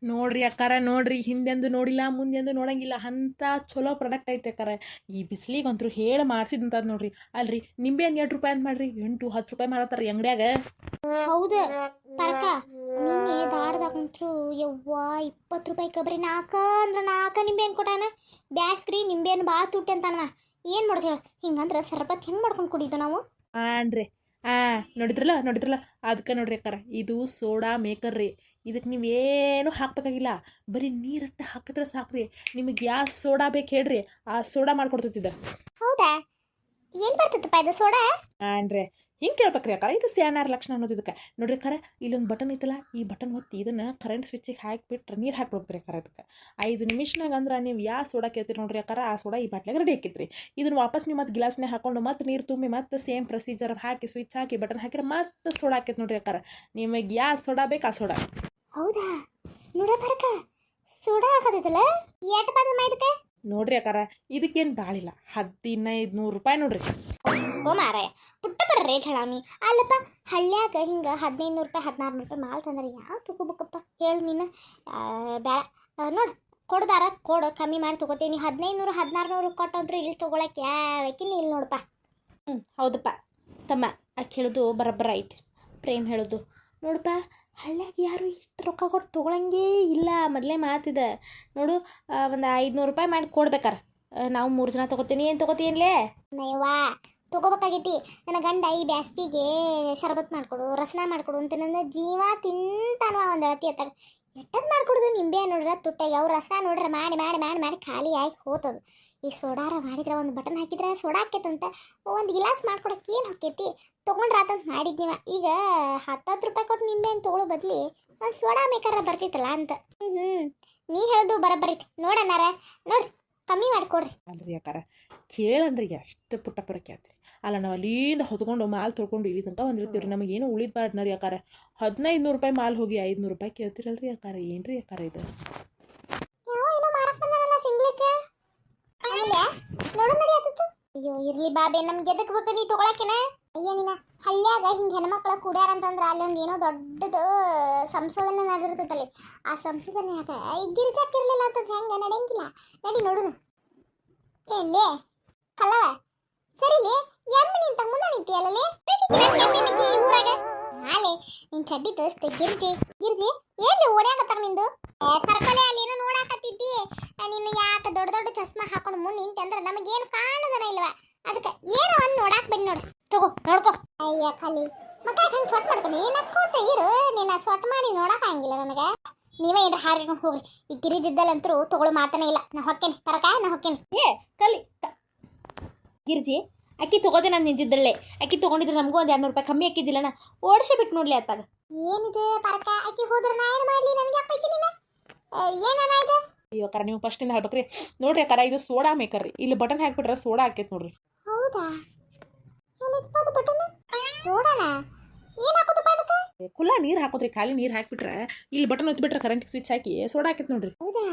ನೋಡ್ರಿ ಅಕ್ಕಾರ ನೋಡ್ರಿ, ಹಿಂದೆಂದು ನೋಡಿಲ್ಲ ಮುಂದೆಂದು ನೋಡಂಗಿಲ್ಲ ಅಂತ ಚಲೋ ಪ್ರಾಡಕ್ಟ್ ಐತೆ ಅಕ್ಕಾರ. ಈ ಬಿಸಿಲಿಗಂತೂ ಹೇಳಿ ಮಾಡ್ಸಿದಂತದ್ ನೋಡ್ರಿ. ಅಲ್ರಿ ನಿಂಬೆ ಹಣ್ಣು 8 ರೂಪಾಯಿ ಅಂತ ಮಾಡ್ರಿ, 8-10 ರೂಪಾಯಿ ಮಾರತ್ತಾರ ಅಂಗಡ್ಯಾಗ. ಹೌದ ಪರಕ ನಿನ್ನೆ ದಾಡ್ದಾಗಂತ್ರು ಯವ್ವ 20 ರೂಪಾಯಿ ಬರೀ ನಾಲ್ಕ ನಿಂಬೆಹಣ್ಣು ಕೊಟ್ಟಾನ. ಬ್ಯಾಸ್ಗ್ರಿ ನಿಂಬೆಹಣ್ಣು ಭಾಳ ತುಟ್ಟಿ ಅಂತಾನವ. ಏನು ಮಾಡೋದು ಹೇಳ, ಹಿಂಗಂದ್ರೆ ಸರ್ಬತ್ ಹೆಂಗೆ ಮಾಡ್ಕೊಂಡು ಕುಡಿದು ನಾವು? ಆನ್ರಿ ನೋಡಿದ್ರಲ್ಲ ಅದಕ್ಕೆ ನೋಡ್ರಿ ಅಕ್ಕಾರ, ಇದು ಸೋಡಾ ಮೇಕರ್ ರೀ. ಇದಕ್ಕೆ ನೀವೇನು ಹಾಕ್ಬೇಕಾಗಿಲ್ಲ, ಬರೀ ನೀರಟ್ಟು ಹಾಕಿದ್ರೆ ಸಾಕ್ರಿ. ನಿಮಗೆ ಯಾವ ಸೋಡಾ ಬೇಕು ಹೇಳ್ರಿ, ಆ ಸೋಡಾ ಮಾಡ್ಕೊಡ್ತಿದ್ದ. ಹೌದಾ, ಏನು ಬರ್ತದಪ್ಪ ಇದು ಸೋಡಾ? ಆನ್ರಿ ಹಿಂಗೆ ಕೇಳ್ಬೇಕ್ರಿ ಅಕ್ಕ, ಇದು ಸ್ಯಾನಾರ್ ಲಕ್ಷಣ ಅನ್ನೋದು ಇದಕ್ಕೆ. ನೋಡ್ರಿ ಅಕ್ಕಾರ, ಇಲ್ಲೊಂದು ಬಟನ್ ಐತಲ್ಲ, ಈ ಬಟನ್ ಒತ್ತಿ ಇದನ್ನು ಕರೆಂಟ್ ಸ್ವಿಚ್ಚಿಗೆ ಹಾಕಿಬಿಟ್ರೆ ನೀರು ಹಾಕ್ಬೇಕ್ರಿ ಅಕ್ಕಾರ. ಅದಕ್ಕೆ 5 ನಿಮಿಷನಾಗ ಅಂದ್ರೆ ನೀವು ಯಾವ ಸೋಡಾ ಕೇಳ್ತೀರಿ ನೋಡ್ರಿ ಅಕ್ಕಾರ, ಆ ಸೋಡಾ ಈ ಬಾಟ್ಲಾಗ ರೆಡಿ ಆಕೈತ್ರಿ. ಇದನ್ನು ವಾಪಸ್ ನೀವು ಮತ್ತೆ ಗ್ಲಾಸ್ನಾಗ ಹಾಕೊಂಡು ಮತ್ತೆ ನೀರು ತುಂಬಿ ಮತ್ತೆ ಸೇಮ್ ಪ್ರೊಸೀಜರ್ ಹಾಕಿ ಸ್ವಿಚ್ ಹಾಕಿ ಬಟನ್ ಹಾಕಿದ್ರೆ ಮತ್ತೆ ಸೋಡಾ ಆಕೈತೆ ನೋಡ್ರಿ ಅಕ್ಕಾರ. ನಿಮಗೆ ಯಾವ ಸೋಡಾ ಬೇಕು ಆ ಸೋಡಾ. ಹೌದಾ, ನೋಡ ಪರಕ ಸೋಡಾ ಹಾಕೋದಿತ್ತಲ್ಲ, ಎಷ್ಟು ಬಂದ ಇದಕ್ಕೆ? ನೋಡ್ರಿ ಅಕ್ಕಾರ, ಇದಕ್ಕೇನು ಬಾಳಿಲ್ಲ, 1500 ರೂಪಾಯಿ ನೋಡ್ರಿ. ಓ ಮಾರಾಯ, ಪುಟ್ಟ ಬರ ರೇಟ್ ಹೇಳಾಮಿ. ಅಲ್ಲಪ್ಪ ಹಳ್ಳ್ಯಾಗ ಹಿಂಗೆ 1500 ರೂಪಾಯಿ 1600 ರೂಪಾಯಿ ಮಾಲ್ ತಂದ್ರೆ ಯಾವ ತಗೋಬೇಕಪ್ಪ ಹೇಳು ನೀನು? ಬೇಡ ನೋಡು, ಕೊಡ್ದಾರ ಕೊಡು, ಕಮ್ಮಿ ಮಾಡಿ ತೊಗೋತೀನಿ. 1500 1600 ಕೊಟ್ಟಂದ್ರೆ ಇಲ್ಲಿ ತೊಗೊಳಕ್ಕೆ ಯಾವಕ್ಕಿನ ಇಲ್ಲಿ ನೋಡಪ್ಪ. ಹೌದಪ್ಪ ತಮ್ಮ, ಆಕೆ ಹೇಳೋದು ಬರಬ್ಬರ ಐತಿ, ಪ್ರೇಮ್ ಹೇಳೋದು. ನೋಡಪ್ಪ, ಹಳ್ಳ್ಯಾಗ ಯಾರು ಇಷ್ಟು ರೊಕ್ಕ ಕೊಟ್ಟು ತೊಗೊಳಂಗೇ ಇಲ್ಲ. ಮೊದಲೇ ಮಾತಿದೆ ನೋಡು, ಒಂದು 500 ರೂಪಾಯಿ ಮಾಡಿ ಕೊಡ್ಬೇಕಾರ. ನಾವು 3 ಜನ ತೊಗೋತೀನಿ, ಏನು ತೊಗೋತೀನಿಲೇ? ನಯ್ಯವ್ವ ತೊಗೋಬೇಕಾಗೈತಿ. ನನ್ನ ಗಂಡ ಈ ಬ್ಯಾಸ್ತಿಗೆ ಶರಬತ್ ಮಾಡಿಕೊಡು, ರಸನ ಮಾಡಿಕೊಡು ಅಂತ ನನ್ನ ಜೀವ ತಿಂತಾನವ. ಒಂದು ಅಳತಿ ಎತ್ತಾಗ ಎಟ್ಟದ್ದು ಮಾಡಿಕೊಡುದು. ನಿಂಬೆ ನೋಡ್ರ ತುಟ್ಟಾಗಿ, ಅವ್ರು ರಸ ನೋಡ್ರೆ ಮಾಡಿ ಮಾಡಿ ಮಾಡಿ ಮಾಡಿ ಖಾಲಿ ಆಗಿ ಹೋತದು. ಈ ಸೋಡಾರ ಮಾಡಿದ್ರೆ ಒಂದು ಬಟನ್ ಹಾಕಿದ್ರೆ ಸೋಡಾ ಹಾಕೈತಂತ, ಒಂದು ಗಿಲಾಸ್ ಮಾಡ್ಕೊಡಕ್ಕೆ ಏನು ಹಾಕೈತಿ? ತೊಗೊಂಡ್ರಾತಂತ ಮಾಡಿದ್ನಿವ. ಈಗ 10 ರೂಪಾಯಿ ಕೊಟ್ಟು ನಿಂಬೆಹಣ್ಣು ತೊಗೊಳ್ಳೋ ಬದ್ಲಿ ಒಂದು ಸೋಡಾ ಮೇಕರ ಬರ್ತಿತ್ತಲ್ಲ ಅಂತ. ನೀ ಹೇಳೋದು ಬರಬ್ಬರೈತಿ ನೋಡಣ್ಣಾರ, ನೋಡ್ರಿ ಕಮ್ಮಿ ಮಾಡಿಕೊಡ್ರಿ. ಅಲ್ರಿ ಯಾಕಾರ, ಕೇಳಂದ್ರೆ ಎಷ್ಟು ಪುಟ್ಟ ಕೇಳ್ತೀರಿ. ಅಲ್ಲ, ನಾವು ಅಲ್ಲಿಂದ ಹೊತ್ಕೊಂಡು ಮಾಲ್ ತೊಳ್ಕೊಂಡು ಇಲ್ಲಿ ತನಕ ಬಂದಿರ್ತೀವಿ ರೀ, ನಮಗೇನು ಉಳಿದ್ಬಾರ್ದ್ರಿ ಯಾಕಾರ. 1500 ರೂಪಾಯಿ ಮಾಲ್ ಹೋಗಿ 500 ರೂಪಾಯಿ ಕೇಳ್ತೀರಲ್ರಿ ಯಾಕಾರ, ಏನ್ರಿ ಯಾಕಾರ ಇದು? ಏನೋ ಮಾರಕ್ ಬಂದಾನಲ್ಲ ಸಿಂಗ್ಲಿಕ್ಕೆ, ನೋಡು ನಡಿಯತ್ತಿತ್ತು. ಅಯ್ಯೋ ಇರ್ಲಿ ಬಾಬೆ, ನಮ್ಗೆ ಎದಕ್ ಬೇಕು ನೀ ತೊಗೊಳಕೆನ? ಅಯ್ಯ ನೀನ ಹಳ್ಳ್ಯಾಗ ಹಿಂಗೆ ಹೆಣ್ಮಕ್ಳ ಕುಡ್ಯಾರ ಅಂತಂದ್ರೆ ಅಲ್ಲಿ ಒಂದು ಏನೋ ದೊಡ್ಡದು ಸಂಶೋಧನೆ ನಡೆದಿರ್ತೈತಲ್ಲಿ. ಆ ಸಂಶೋಧನೆಯಾಗ ಈ ಗಿರ್ಜಾಕಿರ್ಲಿಲ್ಲ ಅಂತಂದ್ರೆ ಹೆಂಗೆ ನಡೆಯಂಗಿಲ್ಲ. ನಡಿ ನೋಡುನು. ಎಲ್ಲೇ ಕಲ್ಲವ ಸರಿಲಿ, ಎಮ್ಮೆ ನಿಂತ ಮುಂದೆ ನಿಂತಿಯಲ್ಲೇ ಊರಾಗ. ನಾಳೆ ನಿನ್ ಚಡ್ಡಿ ತೋರಿಸ್ತೆ ಗಿರ್ಜಿ. ಗಿರ್ಜಿ ಎಲ್ಲಿ ಓಡ್ಯಾಕತ್ತಾರ ನಿಂದು? ಸರ್ಕಲೆ ಅಲ್ಲಿ ಏನೋ ನೋಡಾಕತ್ತಿದ್ದಿ. ನೀನು ಯಾಕೆ ದೊಡ್ಡ ದೊಡ್ಡ ಚಸ್ಮಾ ಹಾಕೊಂಡು ಮುಂದೆ ನಿಂತೆ ಅಂದ್ರೆ ನಮಗೇನು ಕಾಣೋದನ ಇಲ್ವಾ? ಅದಕ್ಕೆ ಏನೋ ಒಂದು ನೋಡಾಕ್ ಬನ್ನಿ ನೋಡು, ತಗೋ ನೋಡ್ಕೋ. ಅಯ್ಯ ಖಾಲಿ ಮಕ್ಕ ಹಂಗೆ ಸೊಟ್ ಮಾಡ್ತೀನಿ, ನಕ್ಕೋತ ಇರು. ನೀನು ಸೊಟ್ ಮಾಡಿ ನೋಡಕ್ ಆಗಂಗಿಲ್ಲ ನನಗೆ. ನೀವೇ ಏನ್ರ ಹಾರ್ಕೊಂಡು ಹೋಗ್ರಿ. ಈ ಗಿರಿಜಿದ್ದಲ್ಲಂತರೂ ತಗೊಳ್ಳೋ ಮಾತನೇ ಇಲ್ಲ. ನಾ ಹೊಕ್ಕೇನಿ ತರಕ, ನಾ ಹೊಕ್ಕೇನಿ. ಕಲಿ ಗಿರ್ಜಿ, ಅಕ್ಕಿ ತೊಗೋದೆ ನಾನು ನಿಂತಿದ್ದಳ್ಳೆ. ಅಕ್ಕಿ ತೊಗೊಂಡಿದ್ರೆ ನಮಗೂ ಒಂದು 200 ರೂಪಾಯಿ ಕಮ್ಮಿ ಅಕ್ಕಿದ್ದಿಲ್ಲಣ್ಣ, ಓಡಿಸೇ ಬಿಟ್ಟು ನೋಡ್ಲಿ ಅತ್ತಾಗ. ಏನಿದೆ ಪರಕ, ಅಕ್ಕಿ ಹೋದ್ರೆ ನಾ ಏನು ಮಾಡಲಿ? ನನಗೆ ಯಾಕೆ ನೀನು ಏನನ ಇದು? ಅಯ್ಯೋ ಅಕ್ಕಾರ, ನೀವು ಫಸ್ಟಿಂದ ಹೇಳ್ಬೇಕ್ರಿ. ನೋಡ್ರಿ ಅಕ್ಕಾರ, ಇದು ಸೋಡಾ ಮೇಕರ್ ರೀ. ಇಲ್ಲಿ ಬಟನ್ ಹಾಕ್ಬಿಟ್ರೆ ಸೋಡಾ ಹಾಕೈತೆ ನೋಡ್ರಿ. ಹೌದಾ, ಬಟನ್ ನೋಡೋಣ ಏನು ಹಾಕೋದಪ್ಪ ಅದಕ್ಕೆ? ಕುಲ್ಲ ನೀರು ಹಾಕೋದ್ರಿ, ಖಾಲಿ ನೀರು ಹಾಕ್ಬಿಟ್ರೆ ಇಲ್ಲಿ ಬಟನ್ ಒತ್ತಿಬಿಟ್ರೆ ಕರೆಂಟ್ ಸ್ವಿಚ್ ಹಾಕಿ ಸೋಡಾ ಹಾಕೈತೆ ನೋಡ್ರಿ. ಹೌದಾ,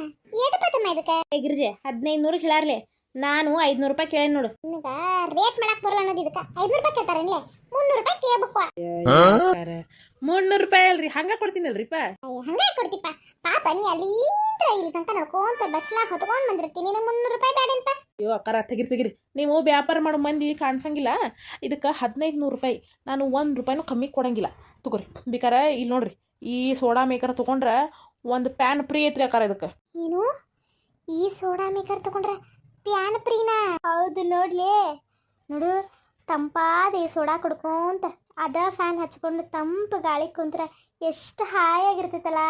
ಏನು ಬತ್ತಮ್ಮ ಇದಕ್ಕೆ? ಗಿರ್ಜೆ 1500 ಹೇಳಾರ್ಲೆ, ನಾನು 500 ರೂಪಾಯಿ ಕೇಳಿ ನೋಡು. ನಿನಗ ರೇಟ್ ಮಾಡಕ್ ಬರಲ್ಲ ಅನ್ನೋದು ಇದಕ್ಕೆ 500 ರೂಪಾಯಿ ಕೇಳ್ತಾರೇನ್ಲೆ? 300 ರೂಪಾಯಿ ಕೇಳಬೇಕು. 300 ರೂಪಾಯಿ ಅಲ್ರಿ, ಹಂಗ ಕೊಡ್ತೀನಲ್ರಿಪ್ಪ. ಹಂಗೆ ಕೊಡ್ತಿಪ್ಪ. ಪಾಪ ನೀ ಅಲ್ಲಿಂದ ಇಲ್ಲಿ ತನಕ ನಡ್ಕೊಂತ ಬಸ್ಲಾಗ ಹೊತ್ಕೊಂಡು ಬಂದಿರ್ತೀನಿ, ನೀನು 300 ರೂಪಾಯಿ ಬೇಡೇನಪ್ಪ? ಅಯ್ಯೋ ಅಕ್ಕಾರ, ತೆಗಿರಿ. ನೀವು ವ್ಯಾಪಾರ ಮಾಡೋ ಮಂದಿ ಕಾಣಿಸಂಗಿಲ್ಲ. ಇದಕ್ಕೆ 1500 ರೂಪಾಯಿ, ನಾನು 1 ರೂಪಾಯಿನೂ ಕಮ್ಮಿ ಕೊಡಂಗಿಲ್ಲ. ತಗೋರಿ ಬೇಕಾರೆ. ಇಲ್ಲಿ ನೋಡ್ರಿ, ಈ ಸೋಡಾ ಮೇಕರ್ ತೊಗೊಂಡ್ರೆ ಒಂದು ಪ್ಯಾನ್ ಫ್ರೀ ಐತ್ರಿ ಅಕ್ಕಾರ ಇದಕ್ಕೆ. ಏನು, ಈ ಸೋಡಾ ಮೇಕರ್ ತಗೊಂಡ್ರೆ ಪ್ಯಾನ್ ಫ್ರೀನಾ? ಹೌದು ನೋಡ್ಲಿ. ನೋಡು, ತಂಪಾದ ಈ ಸೋಡಾ ಕುಡ್ಕೊಂತ ಅದ ಫ್ಯಾನ್ ಹಚ್ಕೊಂಡು ತಂಪು ಗಾಳಿ ಕುಂತ್ರೆ ಎಷ್ಟು ಹಾಯಾಗಿರ್ತೈತಲ್ಲ.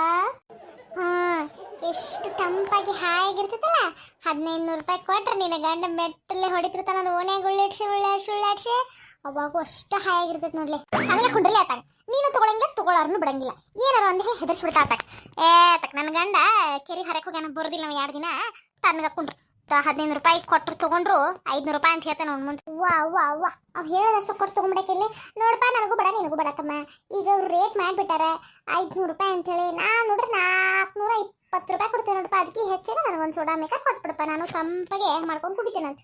ಹಾಂ, ಎಷ್ಟು ತಂಪಾಗಿ ಹಾಯಾಗಿರ್ತೈತಲ್ಲ. 1500 ರೂಪಾಯಿ ಕೊಟ್ರೆ ನಿನ್ನ ಗಂಡ ಮೆಟ್ಟಲ್ಲೇ ಹೊಡಿತಿರ್ತಾನ, ನಾನು ಓಣ್ಯಾಗ ಉಳ್ಳಾಡ್ಸಿ ಅವಾಗ ಅಷ್ಟು ಹಾಯಾಗಿರ್ತೈತೆ ನೋಡ್ಲಿ. ಹಂಗೆ ಕುಂಡ್ರಲಿ ಆತಾಗ. ನೀನು ತೊಗೊಳಂಗಿಲ್ಲ, ತೊಗೊಳಾರನು ಬಿಡಂಗಿಲ್ಲ. ಏನಾರ ಒಂದು ಹೇಳಿ ಹೆದರ್ಸ್ಬಿಡ್ತಾ ಆತಾಗ. ನನ್ನ ಗಂಡ ಕೆರೆ ಹರಕ್ಕೆ ಹೋಗ್ಯಾನ, ಬರೋದಿಲ್ಲ ನಾವು 2 ದಿನ. ತನ್ನಗ ಕುಂಡ್ರು 1500 ರೂಪಾಯಿ ಕೊಟ್ಟರು ತೊಗೊಂಡ್ರು 500 ರೂಪಾಯಿ ಅಂತ ಹೇಳ್ತಾನೆ ಅವ್ನು ಮುಂದೆ. ವಾ ಅವ್ ಹೇಳೋದಷ್ಟು ಕೊಟ್ಟು ತೊಗೊಂಡ್ಬಿಡಕ್ಕಿಲ್ಲ. ನೋಡಪ್ಪ, ನನಗೂ ಬೇಡ ನಿನಗೂ ಬೇಡ ತಮ್ಮ. ಈಗ ಅವ್ರು ರೇಟ್ ಮಾಡಿಬಿಟ್ಟಾರೆ 500 ರೂಪಾಯಿ ಅಂತೇಳಿ. ನಾನು ನೋಡ್ರಿ 420 ರೂಪಾಯಿ ಕೊಡ್ತೇನೆ ನೋಡಪ್ಪ. ಅದಕ್ಕೆ ಹೆಚ್ಚಿನ ನನಗೊಂದು ಸೋಡಾ ಮೇಕರ್ ಕೊಟ್ಬಿಡಪ್ಪ, ನಾನು ತಂಪಗೆ ಮಾಡ್ಕೊಂಡು ಕುಡಿತೇನಂತ.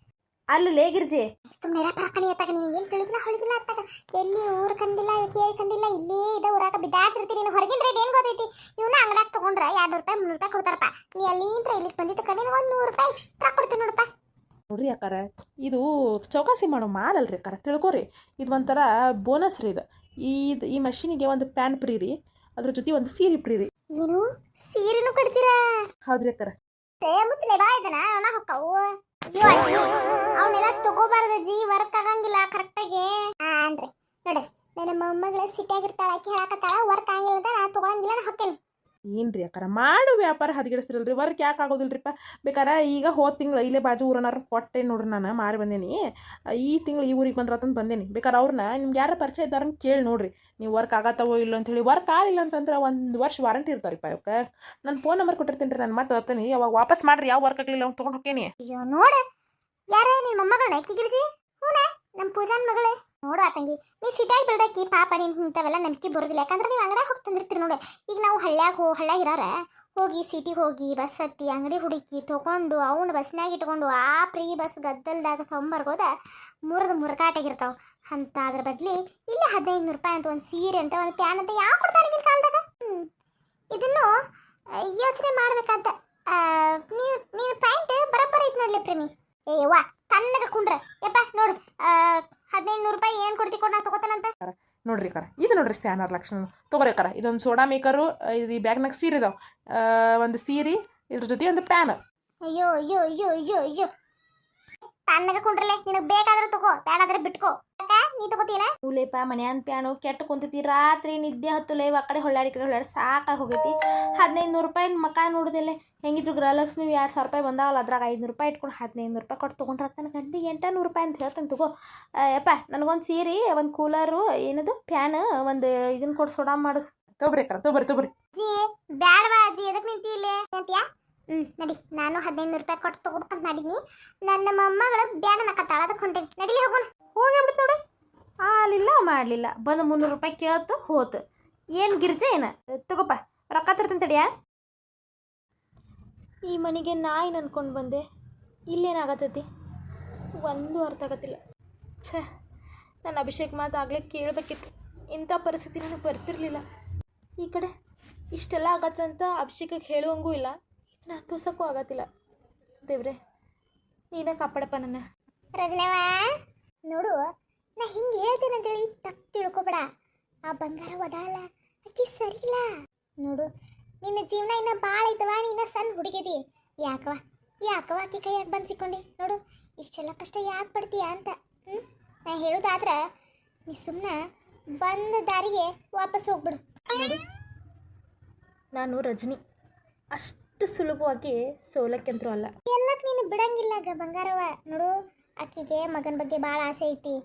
ಅಲ್ಲಿ ಲೇಗಿರ್ಜಿ ಸುಮ್ಮನೆ ಪರಕಣಿ ಅತ್ತಾಗ ನೀನು ಏನು ತಿಳಿದಿಲ್ಲ ಹೊಳಿದಿಲ್ಲ ಅತ್ತಾಗ ಎಲ್ಲಿ ಊರು ಕಂಡಿಲ್ಲ ಕೇಳಿ ಕಂಡಿಲ್ಲ ಇಲ್ಲೇ ಇದೆ ಊರಾಗ ಬಿದ್ದಾಡ್ತಿರ್ತೀನಿ ನೀನು ಹೊರಗಿನ ರೇಟ್ ಏನು ಗೊತ್ತೈತಿ ಇವನ್ನ ಅಂಗಡ್ಯಾಗ ತಗೊಂಡ್ರೆ 200 ರೂಪಾಯಿ 300 ರೂಪಾಯಿ ಕೊಡ್ತಾರಪ್ಪ ನೀ ಅಲ್ಲಿಂದ ಇಲ್ಲಿಗೆ ಬಂದಿದ್ದಕ್ಕ ನಿನಗೆ ಒಂದು 100 ರೂಪಾಯಿ ಎಕ್ಸ್ಟ್ರಾ ಕೊಡ್ತೀನಿ ನೋಡಪ್ಪ ನೋಡ್ರಿ ಅಕ್ಕಾರ ಇದು ಚೌಕಾಸಿ ಮಾಡೋ ಮಾಡಲ್ರಿ ಅಕ್ಕಾರ ತಿಳ್ಕೊರಿ ಇದು ಒಂಥರ ಬೋನಸ್ ರೀ ಇದು ಈ ಮಷೀನಿಗೆ ಒಂದು ಪ್ಯಾನ್ ಫ್ರೀ ರೀ ಅದ್ರ ಜೊತೆ ಒಂದು ಸೀರೆ ಫ್ರೀ ರೀ ಏನು ಸೀರೆನೂ ಕಟ್ತೀರಾ ಹೌದ್ರಿ ಅಕ್ಕಾರ ಮುಚ್ಚಲೆ ಬಾ ಇದನ್ನ ಅವನ ಹೊಕ್ಕವು ಅಯ್ಯೋ ಅಜ್ಜಿ ಅವನ್ನೆಲ್ಲ ತಗೋಬಾರ್ದು ಅಜ್ಜಿ ವರ್ಕ್ ಆಗಂಗಿಲ್ಲ ಕರೆಕ್ಟಾಗಿ ಅನ್ರಿ ನೋಡ್ರಿ ನನ್ನ ಮೊಮ್ಮಗಳ ಸಿಟಿಯಾಗಿರ್ತಾಳ ಆಕಿ ಹೇಳಕತ್ತಾಳ ವರ್ಕ್ ಆಗಂಗಿಲ್ಲ ಅಂತ ನಾ ತಗೊಳಂಗಿಲ್ಲ ನಾ ಹೊಕ್ಕೇನಿ ಏನ್ರಿ ಅಕ್ಕಾರ ಮಾಡು ವ್ಯಾಪಾರ ಹದಗೆಡಿಸ್ತಿರಲ್ರಿ ವರ್ಕ್ ಯಾಕೆ ಆಗೋದಿಲ್ರಿಪ್ಪ ಬೇಕಾರೆ ಈಗ ಹೋದ ತಿಂಗಳು ಇಲ್ಲೇ ಬಾಜು ಊರನಾರ ಕೊಟ್ಟೆ ನೋಡ್ರಿ ನಾನು ಮಾರಿ ಬಂದೇನಿ ಈ ತಿಂಗಳು ಈ ಊರಿಗೆ ಬಂದ್ರತಂದು ಬಂದೇನಿ ಬೇಕಾರೆ ಅವ್ರನ್ನ ನಿಮ್ಗೆ ಯಾರ ಪರಿಚಯ ಇದ್ದಾರನ್ನ ಕೇಳಿ ನೋಡ್ರಿ ನೀವು ವರ್ಕ್ ಆಗತ್ತವೋ ಇಲ್ಲ ಅಂಥೇಳಿ ವರ್ಕ್ ಆಗಿಲ್ಲ ಅಂತಂದ್ರೆ 1 ವರ್ಷ ವಾರಂಟಿ ಇರ್ತಾರಿಪ್ಪ ಇವಕ್ಕೆ ನಾನು ಫೋನ್ ನಂಬರ್ ಕೊಟ್ಟಿರ್ತೀನಿ ರೀ ನಾನು ಮತ್ತೆ ಬರ್ತೀನಿ ಅವಾಗ ವಾಪಸ್ ಮಾಡ್ರಿ ಯಾವ ವರ್ಕ್ ಆಗಲಿಲ್ಲ ಅವ್ನು ತೊಗೊಂಡು ಹೋಗ್ತೀನಿ ಅಯ್ಯೋ ನೋಡ ಯಾರ ನಿಮ್ಮ ಮೊಮ್ಮಗಳನ್ನ ಕಿಗಿರ್ಜಿ ಹೂನೆ ನಮ್ಮ ಪೂಜಾನ್ ಮಗಳೇ ನೋಡು ಆತಂಗಿ ನೀ ಸಿಟಿಯಾಗಿ ಬೆಳ್ದಾಕಿ ಪಾಪ ನೀನು ಇಂಥವೆಲ್ಲ ನಂಬಿಕೆ ಬರೋದಿಲ್ಲ ಯಾಕಂದ್ರೆ ನೀವು ಅಂಗಡಿಯಾಗ ಹೋಗಿ ತಂದಿರ್ತೀರಿ ನೋಡಿ ಈಗ ನಾವು ಹಳ್ಳ್ಯಾಗ ಇರಾರ ಹೋಗಿ ಸಿಟಿಗೆ ಹೋಗಿ ಬಸ್ ಹತ್ತಿ ಅಂಗಡಿ ಹುಡುಕಿ ತೊಗೊಂಡು ಅವ್ನು ಬಸ್ನಾಗ ಇಟ್ಕೊಂಡು ಆ ಫ್ರೀ ಬಸ್ ಗದ್ದಲ್ದಾಗ ತೊಗೊಂಬರ್ಗೋದ ಮುರ್ಕಾಟಾಗಿರ್ತಾವೆ ಅಂತ ಅದ್ರ ಬದಲಿ ಇಲ್ಲೇ 1500 ರೂಪಾಯಿ ಅಂತ ಒಂದು ಸೀರೆ ಅಂತ ಒಂದು ಪ್ಯಾನ್ ಅಂತ ಯಾವ ಕೊಡ್ತಾರೆ ಈಗಿನ ಕಾಲದಾಗ ಇದನ್ನು ಯೋಚನೆ ಮಾಡ್ಬೇಕಂತ ನೀನು ಪ್ಯಾಂಟ್ ಬರಬ್ಬರ ಐತೆ ನೋಡ್ಲಿ ಪ್ರೇಮಿ ಏ ವಾ ತನ್ನಗ ಕುಂಡ್ರ ಯಪ್ಪ ನೋಡು 1500 ರೂಪಾಯಿ ಏನು ಕೊಡ್ತಿ ಕೊಡ್ ನಾ ತಗೋತಾನಂತ ನೋಡ್ರಿ ಅಕ್ಕಾರ ಇದು ನೋಡ್ರಿ ಸ್ಯಾನರ್ ಲಕ್ಷಣ ತೊಗೊರಿ ಅಕ್ಕಾರ ಇದೊಂದು ಸೋಡಾ ಮೇಕರು ಇದು ಈ ಬ್ಯಾಗ್ನಾಗ ಸೀರೆ ಇದಾವೆ ಒಂದು ಸೀರೆ ಇದ್ರ ಜೊತೆ ಒಂದು ಪ್ಯಾನ್ ಅಯ್ಯೋ ಅಯ್ಯೋ ಅಯ್ಯೋ ಅಯ್ಯೋ ಅಯ್ಯೋ ತನ್ನಗ ಕುಂಡ್ರಲೆ ನಿನಗೆ ಬೇಕಾದ್ರೆ ತಗೋ ಬೇಡಾದ್ರೆ ಬಿಟ್ಕೋ ನೀ ತಗೋತೀನ ಉಲೇಪ ಮನ್ಯಾನ್ ಪ್ಯಾನು ಕೆಟ್ಟ ಕುಂತೈತಿ ರಾತ್ರಿ ನಿದ್ದೆ ಹತ್ತುಲೆ ಆ ಕಡೆ ಹೊಳ್ಳಾಡಿ ಸಾಕಾಗಿ ಹೋಗೈತಿ 1500 ರೂಪಾಯಿ ಮಕ ನೋಡುದಿಲ್ಲ ಹೆಂಗಿದ್ರು ಗೃಹಲಕ್ಷ್ಮಿ 2000 ರೂಪಾಯಿ ಬಂದಾವಲ್ಲ ಅದ್ರಾಗ 500 ರೂಪಾಯಿ ಇಟ್ಕೊಂಡು 1500 ರೂಪಾಯಿ ಕೊಟ್ಟು ತೊಗೊಂಡ್ರೆ ನನ್ನ ಗಂಟೆಗೆ 800 ರೂಪಾಯಿ ಅಂತ ಹೇಳ್ತಾನೆ ತಗೋ ಯಪ್ಪ ನನಗೊಂದು ಸೀರೆ ಒಂದು ಕೂಲರು ಏನದು ಫ್ಯಾನ್ ಒಂದು ಇದನ್ನ ಕೊಡು ಸೋಡಾ ಮಾಡಿಸ್ ತೊಗೊರಿ ಅಕ್ಕಾರ ತೊಗೊರಿ ಜಿ ಬ್ಯಾಡವಾ ಅಜ್ಜಿ ಎದಕ್ಕೆ ನಿಂತಿ ಇಲ್ಲೇ ಅಂತೀಯಾ ನಡಿ ನಾನು 1500 ರೂಪಾಯಿ ಕೊಟ್ಟು ತಗೋಬೇಕಂತ ಮಾಡಿದ್ನಿ ನನ್ನ ಮೊಮ್ಮಗಳು ಬ್ಯಾಡ ನಕ್ಕತ್ತಾಳ ಅದಕ್ಕೆ ಹೊಂಟೇನಿ ನಡಿಲಿ ಹೋಗೋಣ ಹೋಗ್ಬಿಡ್ತು ನೋಡಿ ಆಲಿಲ್ಲ ಮಾಡಲಿಲ್ಲ ಬಂದು 300 ರೂಪಾಯಿ ಕೇಳ್ತು ಹೋತು ಏನು ಗಿರ್ಜೆ ಏನು ತಗೋಪ್ಪ ರೊಕ್ಕ ತರ್ತೀನಿ ತಡಿಯಾ ಈ ಮನೆಗೆ ನಾಯಿ ಅನ್ಕೊಂಡು ಬಂದೆ ಇಲ್ಲೇನಾಗತ್ತೈತಿ ಒಂದು ಅರ್ಥ ಆಗತ್ತಿಲ್ಲ ಛೇ ನನ್ನ ಅಭಿಷೇಕ್ ಮಾತು ಆಗಲೇ ಕೇಳಬೇಕಿತ್ತು ಇಂಥ ಪರಿಸ್ಥಿತಿ ನನಗೆ ಬರ್ತಿರ್ಲಿಲ್ಲ ಈ ಕಡೆ ಇಷ್ಟೆಲ್ಲ ಆಗತ್ತಂತ ಅಭಿಷೇಕಕ್ಕೆ ಹೇಳುವಂಗೂ ಇಲ್ಲ ಇದನ್ನ ಅನುಭವಿಸೋಕ್ಕೂ ಆಗತ್ತಿಲ್ಲ ದೇವ್ರೆ ನೀನೇ ಕಾಪಾಡಪ್ಪ ನನ್ನ ರಜನವ ನೋಡು ನಾ ಹಿಂಗೆ ಹೇಳ್ತೇನೆ ಅಂತೇಳಿ ತಪ್ಪು ತಿಳ್ಕೊಬೇಡ ಆ ಬಂಗಾರ ಒದಾಳ ಅಕ್ಕಿ ಸರಿ ಇಲ್ಲ ನೋಡು ನಿನ್ನ ಜೀವನ ಇನ್ನ ಭಾಳ ಐತವ ನೀನ ಸಣ್ಣ ಹುಡುಗಿದಿ ಯಾಕವ ಆಕಿ ಕೈಯಾಗ ಬಂದು ಸಿಕ್ಕೊಂಡಿ ನೋಡು ಇಷ್ಟೆಲ್ಲ ಕಷ್ಟ ಯಾಕೆ ಪಡ್ತೀಯ ಅಂತ ನಾ ಹೇಳೋದಾದ್ರೆ ನೀ ಸುಮ್ಮನೆ ಬಂದ ದಾರಿಗೆ ವಾಪಸ್ ಹೋಗ್ಬಿಡು ನೋಡು ನಾನು ರಜನಿ ಅಷ್ಟು ಸುಲಭವಾಗಿ ಸೋಲಕ್ಕಂತರೂ ಅಲ್ಲ ಎಲ್ಲಕ್ಕೆ ನೀನು ಬಿಡಂಗಿಲ್ಲ ಬಂಗಾರವ ನೋಡು ಆಕಿಗೆ ಮಗನ ಬಗ್ಗೆ ಭಾಳ ಆಸೆ ಐತಿ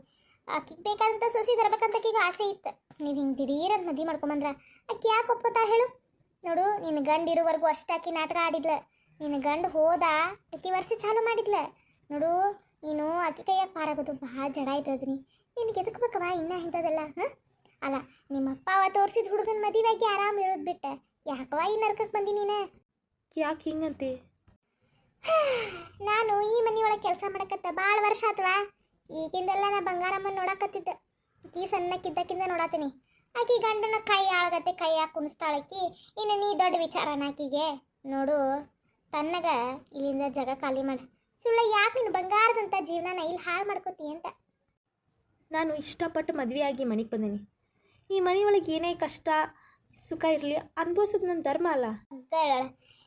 ಆಕಿಗೆ ಬೇಕಾದಂಥ ಸೊಸಿ ತರಬೇಕಂತ ಆಕಿಗೆ ಆಸೆ ಇತ್ತು ನೀವು ಹಿಂಗೆ ದಿಢೀರಂತ ಮದುವೆ ಮಾಡ್ಕೊಂಬಂದ್ರ ಆಕಿ ಯಾಕೆ ಒಪ್ಕೋತಾಳ ಹೇಳು ನೋಡು ನಿನ್ನ ಗಂಡು ಇರೋವರೆಗೂ ಅಷ್ಟು ಆಕಿ ನಾಟಕ ಆಡಿದ್ಲ ನಿನ್ನ ಗಂಡು ಹೋದ ಆಕಿ ವರ್ಷ ಚಾಲು ಮಾಡಿದ್ಲ ನೋಡು ನೀನು ಆಕಿ ಕೈಯಾಗ ಪಾರಾಗೋದು ಭಾಳ ಜಡ ಆಯ್ತು ರಜನಿ ನಿನಗೆ ಎದಕ್ಕೆ ಬೇಕವ ಇನ್ನೂ ಇಂಥದೆಲ್ಲ ಹಾಂ ಅಲ್ಲ ನಿಮ್ಮ ಅಪ್ಪ ಅವ ತೋರಿಸಿದ ಹುಡುಗನ ಮದುವೆಯಾಗಿ ಆರಾಮ್ ಇರೋದು ಬಿಟ್ಟೆ ಯಾಕವ ಈ ನರ್ಕಕ್ಕೆ ಬಂದಿ ನೀನು ಯಾಕೆ ಹಿಂಗಂತೆ ನಾನು ಈ ಮನೆಯೊಳಗೆ ಕೆಲಸ ಮಾಡಕತ್ತ ಭಾಳ ವರ್ಷ ಆತವಾ ಈಗಿಂದೆಲ್ಲ ನಾ ಬಂಗಾರಮ್ಮನ ನೋಡಕತ್ತಿದ್ದೆ ಆಕಿ ಸಣ್ಣಕ್ಕಿದ್ದಕ್ಕಿಂತ ನೋಡತ್ತೀನಿ ಆಕಿ ಗಂಡನ ಕೈ ಆಳಗತ್ತೆ ಕೈಯಾಗ ಕುಣಿಸ್ತಾಳಕ್ಕಿ ಇನ್ನು ನೀ ದೊಡ್ಡ ವಿಚಾರನ ಆಕಿಗೆ ನೋಡು ತನ್ನಗ ಇಲ್ಲಿಂದ ಜಾಗ ಖಾಲಿ ಮಾಡು ಸುಳ್ಳ ಯಾಕೆ ನೀನು ಬಂಗಾರದಂಥ ಜೀವನನ ಇಲ್ಲಿ ಹಾಳು ಮಾಡ್ಕೋತಿ ಅಂತ ನಾನು ಇಷ್ಟಪಟ್ಟು ಮದುವೆಯಾಗಿ ಮನೆಗೆ ಬಂದೀನಿ ಈ ಮನೆಯೊಳಗೆ ಏನೇ ಕಷ್ಟ ಸುಖ ಇರಲಿ ಅನುಭವಿಸೋದು ನನ್ನ ಧರ್ಮ ಅಲ್ಲ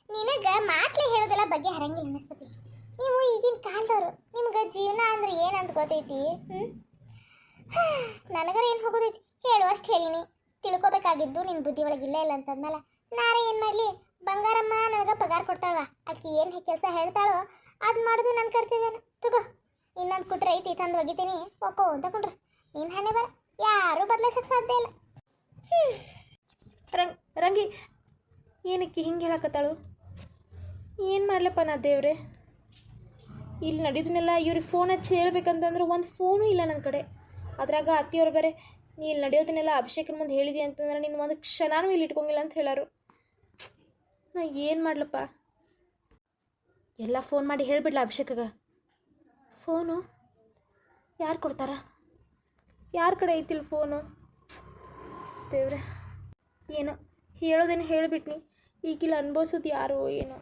ನಿನಗೆ ಮಾತ್ಲೆ ಹೇಳೋದೆಲ್ಲ ಬಗ್ಗೆ ಹರಂಗಿಲ್ಲ ಅನಿಸ್ತತಿ ನೀವು ಈಗಿನ ಕಾಲದವರು ನಿಮ್ಗೆ ಜೀವನ ಅಂದ್ರೆ ಏನಂತ ಗೊತ್ತೈತಿ ನನಗರ ಏನು ಹೋಗೋದೈತಿ ಹೇಳು ಅಷ್ಟು ಹೇಳಿನಿ ತಿಳ್ಕೊಬೇಕಾಗಿದ್ದು ನಿನ್ನ ಬುದ್ಧಿ ಒಳಗೆ ಇಲ್ಲ ಅಂತಂದ್ಮೇಲೆ ನಾರೇ ಏನು ಮಾಡಲಿ ಬಂಗಾರಮ್ಮ ನನಗೆ ಪಗಾರ ಕೊಡ್ತಾಳವ ಆಕಿ ಏನು ಕೆಲಸ ಹೇಳ್ತಾಳೋ ಅದು ಮಾಡೋದು ನನ್ನ ಕರ್ತವ್ಯನ ತಗೋ ಇನ್ನೊಂದು ಕುಟ್ರೆ ಐತಿ ತಂದು ಒಗಿತೀನಿ ಒಕ್ಕೋ ಅಂತ ಕೊಂಡ್ರೆ ನಿನ್ನ ಹಣೆ ಬರ ಯಾರೂ ಬದಲಾಯಿಸಕ್ಕೆ ಸಾಧ್ಯ ಇಲ್ಲ ರಂಗಿ ಏನಕ್ಕೆ ಹಿಂಗೆ ಹೇಳಕತ್ತಾಳು ಏನು ಮಾಡ್ಲಪ್ಪ ನಾ ದೇವ್ರೆ ಇಲ್ಲಿ ನಡೆಯೋದನ್ನೆಲ್ಲ ಇವ್ರಿಗೆ ಫೋನ್ ಹಚ್ಚಿ ಹೇಳ್ಬೇಕಂತಂದ್ರೆ ಒಂದು ಫೋನು ಇಲ್ಲ ನನ್ನ ಕಡೆ ಅದ್ರಾಗ ಅತ್ತಿಯವ್ರು ಬೇರೆ ನೀ ಇಲ್ಲಿ ನಡೆಯೋದನ್ನೆಲ್ಲ ಅಭಿಷೇಕನ ಮುಂದೆ ಹೇಳಿದಿ ಅಂತಂದ್ರೆ ನೀನು ಒಂದು ಕ್ಷಣನೂ ಇಲ್ಲಿ ಇಟ್ಕೊಂಗಿಲ್ಲ ಅಂತ ಹೇಳಾರು ನಾ ಏನು ಮಾಡ್ಲಪ್ಪ ಎಲ್ಲ ಫೋನ್ ಮಾಡಿ ಹೇಳಿಬಿಡ್ಲ ಅಭಿಷೇಕಗ ಫೋನು ಯಾರು ಕೊಡ್ತಾರ? ಯಾರ ಕಡೆ ಐತಿಲ್ಲ ಫೋನು? ದೇವ್ರೆ, ಏನೋ ಹೇಳೋದೇನು ಹೇಳಿಬಿಟ್ನಿ, ಈಗಿಲ್ಲ ಅನ್ಭವಿಸೋದು ಯಾರು ಏನೋ.